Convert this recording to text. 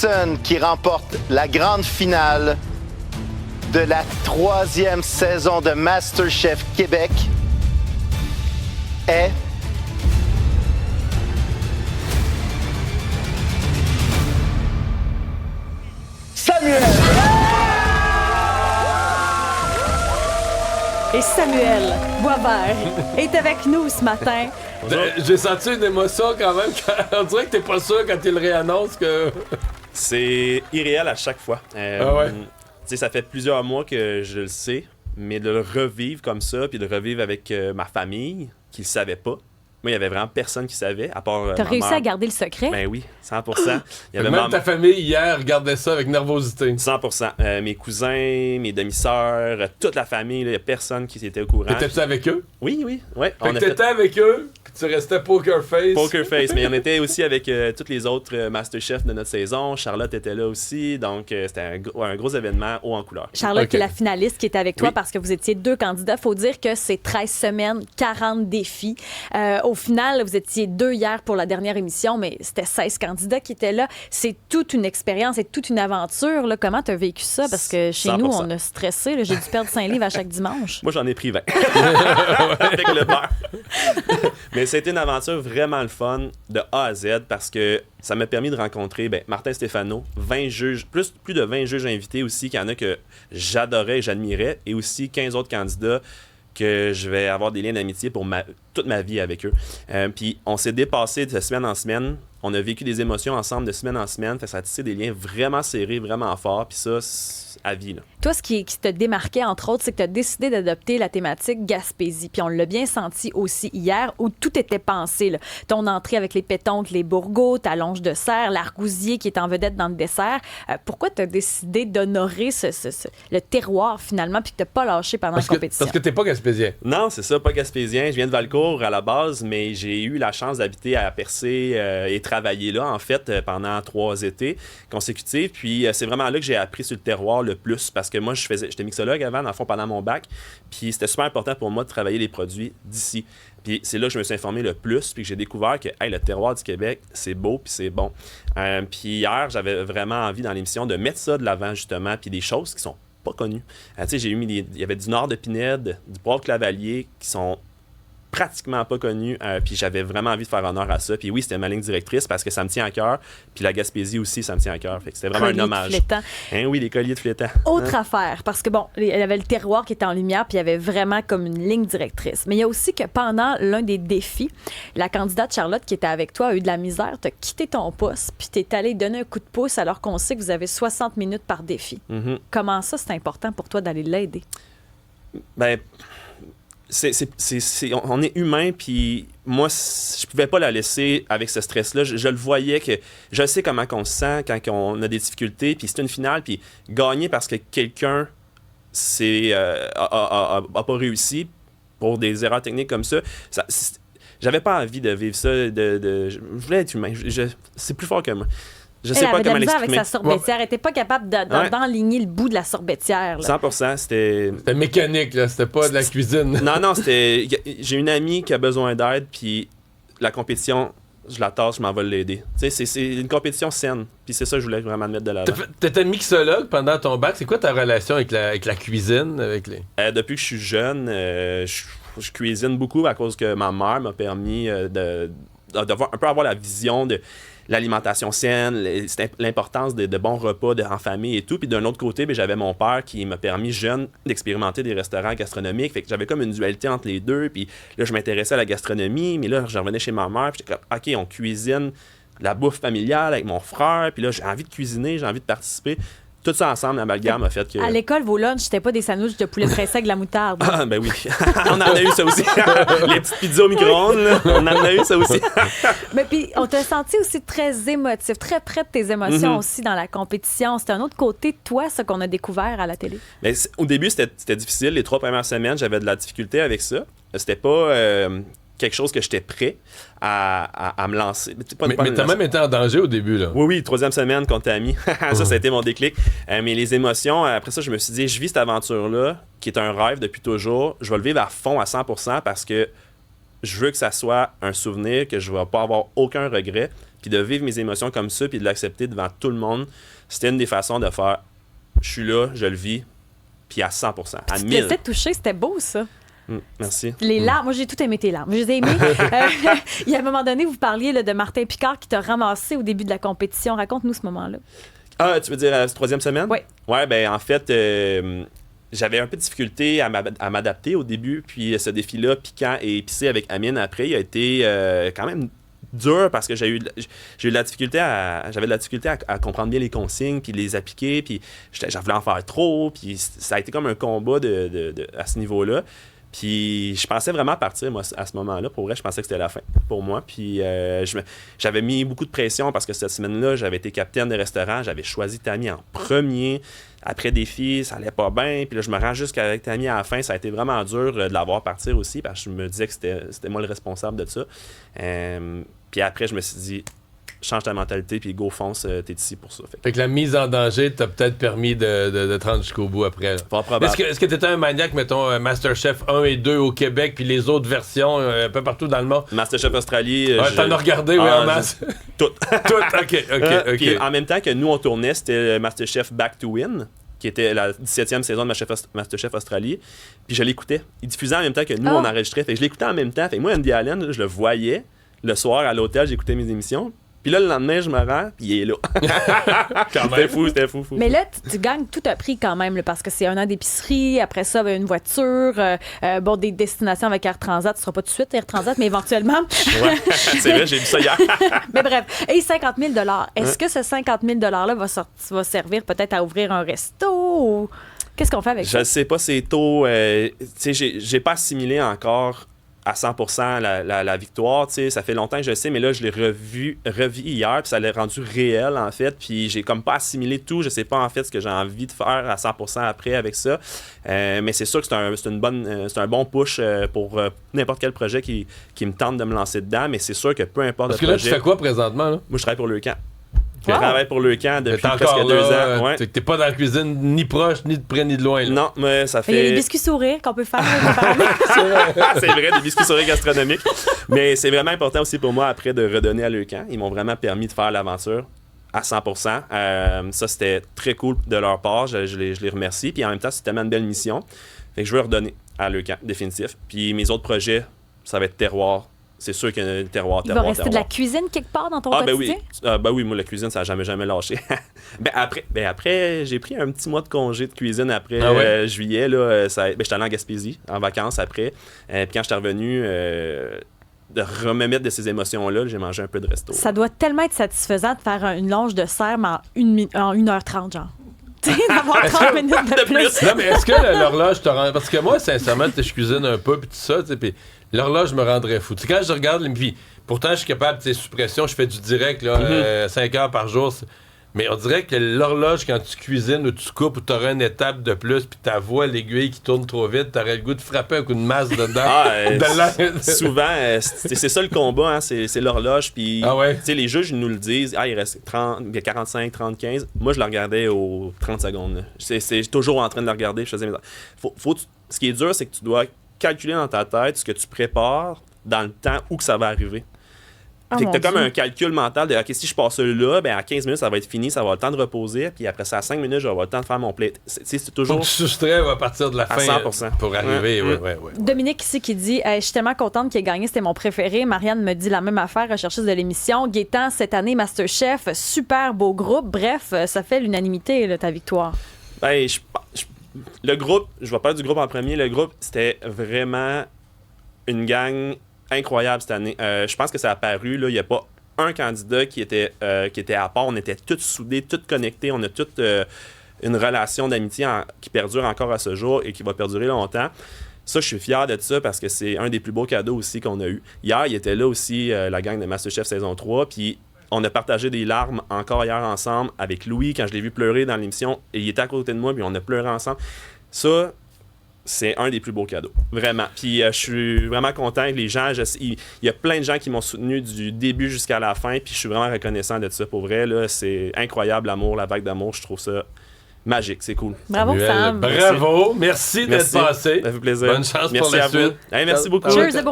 personne qui remporte la grande finale de la 3e saison de MasterChef Québec est... Samuel! Et Samuel Boisvert est avec nous ce matin. J'ai senti une émotion quand même. On dirait que t'es pas sûr quand il le réannonce que... C'est irréel à chaque fois. Ah ouais? Tu sais, ça fait plusieurs mois que je le sais, mais de le revivre comme ça, puis de le revivre avec ma famille, qui le savait pas. Moi, il y avait vraiment personne qui savait, à part T'as ma réussi mère. à garder le secret? Ben oui, 100%. Il y avait Même ta famille, hier, regardait ça avec nervosité. 100%. Mes cousins, mes demi-sœurs, toute la famille, il n'y a personne qui était au courant. T'étais-tu avec eux? Oui, oui. Ouais, Fait que t'étais avec eux, puis tu restais poker face. Poker face, mais on était aussi avec tous les autres Masterchef de notre saison. Charlotte était là aussi, donc c'était un gros événement haut en couleur. Charlotte, Ok. qui est la finaliste, qui est avec toi Oui. parce que vous étiez 2 candidats. Faut dire que c'est 13 semaines, 40 défis. Au final, vous étiez 2 hier pour la dernière émission, mais c'était 16 candidats qui étaient là. C'est toute une expérience et toute une aventure. Là. Comment tu as vécu ça? Parce que chez 100%. nous, on a stressé. Là. J'ai dû perdre 5 livres à chaque dimanche. Moi, j'en ai pris 20. Avec le beurre. Mais c'était une aventure vraiment le fun de A à Z parce que ça m'a permis de rencontrer Martin Stéphano, 20 juges, plus de 20 juges invités aussi, qu'il y en a que j'adorais et j'admirais, et aussi 15 autres candidats que je vais avoir des liens d'amitié pour toute ma vie avec eux. Puis on s'est dépassé de semaine en semaine. On a vécu des émotions ensemble de semaine en semaine. Fait que ça a tissé des liens vraiment serrés, vraiment forts. Puis ça, c'est à vie, là. Toi, ce qui te démarquait, entre autres, c'est que tu as décidé d'adopter la thématique Gaspésie. Puis on l'a bien senti aussi hier, où tout était pensé. Là. Ton entrée avec les pétoncles, les bourgots, ta longe de serre, l'argousier qui est en vedette dans le dessert. Pourquoi tu as décidé d'honorer le terroir, finalement, puis que tu n'as pas lâché pendant la compétition? Parce que t'es pas gaspésien. Non, c'est ça, pas gaspésien. Je viens de Valcourt à la base, mais j'ai eu la chance d'habiter à Percé et travailler là, en fait, pendant 3 étés consécutifs. Puis c'est vraiment là que j'ai appris sur le terroir le plus, parce que moi, j'étais mixologue avant, dans le fond, pendant mon bac. Puis c'était super important pour moi de travailler les produits d'ici. Puis c'est là que je me suis informé le plus, puis que j'ai découvert que le terroir du Québec, c'est beau, puis c'est bon. Puis hier, j'avais vraiment envie dans l'émission de mettre ça de l'avant, justement, puis des choses qui sont pas connues. Tu sais, il y avait du nord de Pinède, du poivre clavalier, qui sont pratiquement pas connu, puis j'avais vraiment envie de faire honneur à ça. Puis oui, c'était ma ligne directrice parce que ça me tient à cœur, puis la Gaspésie aussi, ça me tient à cœur. Fait que c'était vraiment Collier un de hommage. flétan. Hein, oui, les colliers de flétan. Autre affaire, parce que bon, il y avait le terroir qui était en lumière, puis il y avait vraiment comme une ligne directrice. Mais il y a aussi que pendant l'un des défis, la candidate Charlotte qui était avec toi a eu de la misère, t'as quitté ton poste, puis t'es allé donner un coup de pouce alors qu'on sait que vous avez 60 minutes par défi. Mm-hmm. Comment ça, c'est important pour toi d'aller l'aider? Ben, on est humain, puis moi, je pouvais pas la laisser avec ce stress-là. Je le voyais que je sais comment on se sent quand on a des difficultés, puis c'est une finale, puis gagner parce que quelqu'un a pas réussi pour des erreurs techniques comme ça, j'avais pas envie de vivre ça. Je voulais être humain. C'est plus fort que moi. Je sais Elle pas avait de la comment misère avec l'exprimer. sa sorbetière. Elle n'était pas capable d'enligner le bout de la sorbetière. Là. 100%, c'était... C'était mécanique, là. C'était pas de la cuisine. Non, c'était... J'ai une amie qui a besoin d'aide, puis la compétition, je la tasse, je m'en vais l'aider. Tu sais, c'est une compétition saine, puis c'est ça que je voulais vraiment mettre de l'avant. T'étais mixologue pendant ton bac. C'est quoi ta relation avec la cuisine? Depuis que je suis jeune, je cuisine beaucoup à cause que ma mère m'a permis de un peu avoir la vision de l'alimentation saine, l'importance de bons repas en famille et tout. Puis d'un autre côté, j'avais mon père qui m'a permis, jeune, d'expérimenter des restaurants gastronomiques. Fait que j'avais comme une dualité entre les deux. Puis là, je m'intéressais à la gastronomie, mais là, je revenais chez ma mère. Puis j'étais comme, OK, on cuisine la bouffe familiale avec mon frère. Puis là, j'ai envie de cuisiner, j'ai envie de participer. Tout ça ensemble, l'amalgame a fait que... À l'école, vos lunchs, c'était pas des sandwichs de poulet pressé avec de la moutarde. Ah, ben oui. On en a eu ça aussi. Les petites pizzas au micro-ondes, là, on en a eu ça aussi. Mais puis, on t'a senti aussi très émotif, très près de tes émotions aussi dans la compétition. C'était un autre côté de toi, ça, qu'on a découvert à la télé. Mais au début, c'était difficile. Les 3 premières semaines, j'avais de la difficulté avec ça. C'était pas quelque chose que j'étais prêt à me lancer. Mais t'as même été en danger au début, là. Oui, 3e semaine contre Ami. Ça a été mon déclic. Mais les émotions, après ça, je me suis dit, je vis cette aventure-là, qui est un rêve depuis toujours. Je vais le vivre à fond, à 100%, parce que je veux que ça soit un souvenir, que je ne vais pas avoir aucun regret. Puis de vivre mes émotions comme ça, puis de l'accepter devant tout le monde, c'était une des façons de faire « je suis là, je le vis », puis à 100%, à Tu te 1000. laissais toucher, c'était beau, ça. Merci. Les larmes, moi j'ai tout aimé tes larmes. Je les ai aimées. Il y a un moment donné, vous parliez là, de Martin Picard qui t'a ramassé au début de la compétition. Raconte-nous ce moment-là. Ah, tu veux dire la 3e semaine? Oui. Ouais, ben en fait, j'avais un peu de difficulté à m'adapter au début, puis ce défi-là, piquant et épicé avec Amine après, il a été quand même dur parce que j'avais de la difficulté à comprendre bien les consignes, puis les appliquer, puis j'en voulais en faire trop, puis ça a été comme un combat à ce niveau-là. Puis je pensais vraiment partir, moi, à ce moment-là. Pour vrai, je pensais que c'était la fin pour moi. Puis j'avais mis beaucoup de pression parce que cette semaine-là, j'avais été capitaine de restaurant. J'avais choisi Tammy en premier. Après défi, ça allait pas bien. Puis là, je me rends jusqu'avec Tammy à la fin. Ça a été vraiment dur de la voir partir aussi parce que je me disais que c'était moi le responsable de ça. Puis après, je me suis dit, change ta mentalité, puis go, fonce, t'es ici pour ça. Fait que la mise en danger t'a peut-être permis de te rendre jusqu'au bout après. Fort probable. Est-ce que t'étais un maniaque, mettons, MasterChef 1 et 2 au Québec, puis les autres versions un peu partout dans le monde? MasterChef Australie. T'en as regardé, oui, en masse? Tout. OK. Puis en même temps que nous, on tournait, c'était MasterChef Back to Win, qui était la 17e saison de MasterChef Australie. Puis je l'écoutais. Il diffusait en même temps que nous, on enregistrait. Fait que je l'écoutais en même temps. Fait que moi, Andy Allen, là, je le voyais le soir à l'hôtel, j'écoutais mes émissions. Puis là, le lendemain, je me rends, puis il est là. C'était fou. Mais là, tu gagnes tout à prix quand même, là, parce que c'est 1 an d'épicerie, après ça, une voiture, des destinations avec Air Transat. Tu ne seras pas tout de suite Air Transat, mais éventuellement. Ouais, c'est vrai, j'ai vu ça hier. Mais bref, et 50 000 est-ce que ce 50 000 $-là va servir peut-être à ouvrir un resto ou qu'est-ce qu'on fait avec ça? Je sais pas, c'est tôt. Tu sais, j'ai pas assimilé encore à 100% la victoire, tu sais, ça fait longtemps que je sais, mais là, je l'ai revu hier, puis ça l'a rendu réel, en fait, puis j'ai comme pas assimilé tout, je sais pas, en fait, ce que j'ai envie de faire à 100% après avec ça, mais c'est sûr que c'est un bon push pour n'importe quel projet qui me tente de me lancer dedans, mais c'est sûr que peu importe Parce le que là, projet... tu fais quoi présentement, là? Moi, je travaille pour le camp. Wow. Je travaille pour le camp depuis presque là, 2 ans. Ouais. T'es pas dans la cuisine ni proche, ni de près, ni de loin. Là. Non, mais ça fait... Il y a les biscuits sourires qu'on peut faire. C'est vrai, des biscuits sourires gastronomiques. Mais c'est vraiment important aussi pour moi après de redonner à Leucan. Ils m'ont vraiment permis de faire l'aventure à 100%. Ça, c'était très cool de leur part. Je les remercie. Puis en même temps, c'est tellement une belle mission. Fait que je veux redonner à Leucan, définitif. Puis mes autres projets, ça va être terroir. C'est sûr qu'il y a un terroir. Il va rester de la cuisine quelque part dans ton quotidien? Ben oui, moi, la cuisine, ça n'a jamais lâché. Après, j'ai pris un petit mois de congé de cuisine après juillet. Là, j'étais allé en Gaspésie, en vacances après. Puis quand j'étais revenu, de me mettre de ces émotions-là, j'ai mangé un peu de resto. Ça doit tellement être satisfaisant de faire une longe de serre en 1h30, genre. D'avoir 30 minutes de plus. Non, mais est-ce que l'horloge te rend... Parce que moi, sincèrement, je cuisine un peu, puis tout ça, puis l'horloge me rendrait fou. T'sais, quand je regarde, puis pourtant, je suis capable, sous pression, je fais du direct, là, 5 heures par jour. Mais on dirait que l'horloge, quand tu cuisines ou tu coupes ou tu aurais une étape de plus, puis ta voix, l'aiguille qui tourne trop vite, tu aurais le goût de frapper un coup de masse dedans. Souvent, c'est ça le combat, hein, c'est l'horloge. Puis ouais? Les juges nous le disent, il reste 45, 30, 15. Moi, je le regardais aux 30 secondes. C'est toujours en train de le regarder. Je faisais ce qui est dur, c'est que tu dois calculer dans ta tête ce que tu prépares dans le temps où que ça va arriver. Fait que t'as comme un calcul mental de OK, si je passe là, ben à 15 minutes, ça va être fini, ça va avoir le temps de reposer, puis après ça, à 5 minutes, je vais avoir le temps de faire mon plate. C'est toujours. Faut que tu soustrais à partir de la fin 100%. Pour arriver. Ouais. Dominique ici qui dit je suis tellement contente qu'il ait gagné, c'était mon préféré. Marianne me dit la même affaire, recherchiste de l'émission. Gaétan, cette année, MasterChef, super beau groupe. Bref, ça fait l'unanimité, là, ta victoire. Ben, le groupe, je vais parler du groupe en premier. Le groupe, c'était vraiment une gang incroyable cette année. Je pense que ça a apparu, il n'y a pas un candidat qui était à part. On était tous soudés, tous connectés. On a toute une relation d'amitié qui perdure encore à ce jour et qui va perdurer longtemps. Ça, je suis fier de ça parce que c'est un des plus beaux cadeaux aussi qu'on a eu. Hier, il était là aussi, la gang de MasterChef saison 3, puis on a partagé des larmes encore hier ensemble avec Louis quand je l'ai vu pleurer dans l'émission. Et il était à côté de moi, puis on a pleuré ensemble. Ça, c'est un des plus beaux cadeaux, vraiment. Puis je suis vraiment content que les gens, il y a plein de gens qui m'ont soutenu du début jusqu'à la fin, puis je suis vraiment reconnaissant de ça. Pour vrai, là, c'est incroyable l'amour, la vague d'amour, je trouve ça magique, c'est cool. Bravo, Sam. Bravo, merci d'être passé. Ça fait plaisir. Bonne chance pour la suite. Merci beaucoup. Cheers,